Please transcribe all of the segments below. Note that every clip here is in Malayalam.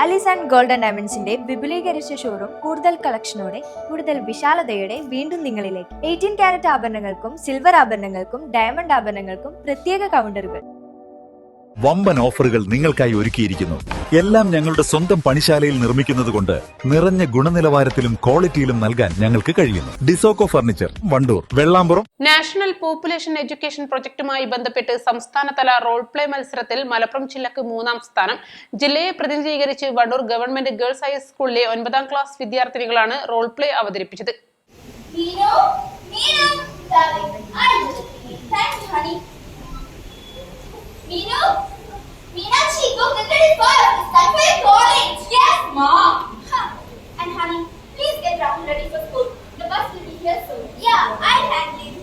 അലിസ് ആൻഡ് ഗോൾഡൻ ഡയമണ്ട്സിന്റെ വിപുലീകരിച്ച ഷോറൂം കൂടുതൽ കളക്ഷനോടെ കൂടുതൽ വിശാലതയോടെ വീണ്ടും നിങ്ങളിലേക്ക് 18 കാരറ്റ് ആഭരണങ്ങൾക്കും സിൽവർ ആഭരണങ്ങൾക്കും ഡയമണ്ട് ആഭരണങ്ങൾക്കും പ്രത്യേക കൗണ്ടറുകൾ. വമ്പൻ ഓഫറുകൾ നിങ്ങൾക്കായി ഒരുക്കിയിരിക്കുന്നു. എല്ലാം ഞങ്ങളുടെ സ്വന്തം പണിശാലയിൽ നിർമ്മിക്കുന്നതുകൊണ്ട് നിറഞ്ഞ ഗുണനിലവാരത്തിലും ക്വാളിറ്റിയിലും നൽകാൻ ഞങ്ങൾക്ക് കഴിയുന്നു. ഡിസോക്കോ furniture, Wandoor, Vellampuram. National population education പ്രൊജക്ടുമായി ബന്ധപ്പെട്ട് സംസ്ഥാനതല റോൾ പ്ലേ മത്സരത്തിൽ മലപ്പുറം ജില്ലക്ക് 3ാം സ്ഥാനം. ജില്ലയെ പ്രതിനിധീകരിച്ച് വണ്ടൂർ ഗവൺമെന്റ് ഗേൾസ് ഹൈസ്കൂളിലെ 9ാം ക്ലാസ് വിദ്യാർത്ഥിനികളാണ് റോൾ പ്ലേ അവതരിപ്പിച്ചത്. Meenakshi, go get ready for it's time for your college. Yes, Mom. And honey, please get Rahul ready for school. The bus will be here soon. Yeah, I'll handle it.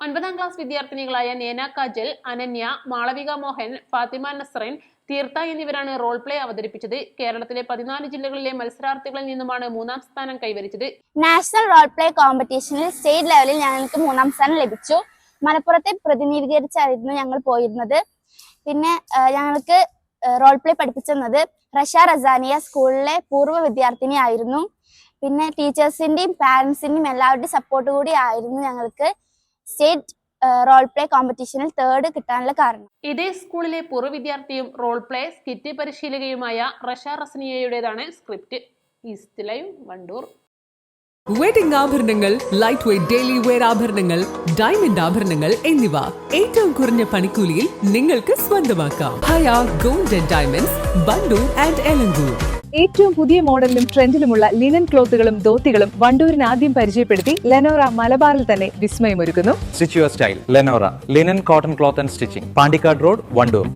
ഒൻപതാം ക്ലാസ് വിദ്യാർത്ഥിനികളായ നേന കാജൽ, അനന്യ, മാളവിക മോഹൻ, ഫാത്തിമ നസ്റിൻ, തീർത്ത എന്നിവരാണ് റോൾ പ്ലേ അവതരിപ്പിച്ചത്. കേരളത്തിലെ 14 ജില്ലകളിലെ മത്സരാർത്ഥികളിൽ നിന്നുമാണ് 3ാം സ്ഥാനം കൈവരിച്ചത്. നാഷണൽ റോൾ പ്ലേ കോമ്പറ്റീഷനിൽ സ്റ്റേറ്റ് ലെവലിൽ ഞങ്ങൾക്ക് 3ാം സ്ഥാനം ലഭിച്ചു. മലപ്പുറത്തെ പ്രതിനിധീകരിച്ചായിരുന്നു ഞങ്ങൾ പോയിരുന്നത്. പിന്നെ ഞങ്ങൾക്ക് റോൾ പ്ലേ പഠിപ്പിച്ചത് റഷ റസാനിയ സ്കൂളിലെ പൂർവ്വ വിദ്യാർത്ഥിനി ആയിരുന്നു. പിന്നെ ടീച്ചേഴ്സിന്റെയും പാരന്റ്സിന്റെയും എല്ലാവരുടെയും സപ്പോർട്ട് കൂടി ആയിരുന്നു ഞങ്ങൾക്ക് സ്റ്റേറ്റ് റോൾ പ്ലേ കോമ്പറ്റീഷനിൽ 3rd കിട്ടാനുള്ള കാരണം. ഇതേ സ്കൂളിലെ പൂർവ്വ വിദ്യാർത്ഥിയും റോൾ പ്ലേ സ്കിറ്റ് പരിശീലകയുമായ റഷ റസനിയയുടേതാണ് script. East live, Wandoor. Wedding ആഭരണങ്ങൾ, ലൈറ്റ് വെയ്റ്റ് ഡെയിലി വെയർ ആഭരണങ്ങൾ, ഡയമണ്ട് ആഭരണങ്ങൾ എന്നിവ ഏറ്റവും കുറഞ്ഞ പണിക്കൂലിയിൽ നിങ്ങൾക്ക് സ്വന്തമാക്കാം. Haya gold and diamonds, Wandoor and Elankur. ഏറ്റവും പുതിയ മോഡലിലും ട്രെൻഡിലുമുള്ള ലിനൻ ക്ലോത്തുകളും ധോത്തികളും വണ്ടൂരിന് ആദ്യം പരിചയപ്പെടുത്തി ലെനോറ മലബാറിൽ തന്നെ വിസ്മയമൊരുക്കുന്നു. Stitch your style Lenora linen cotton cloth and stitching, Pandikkad road, Wandoor.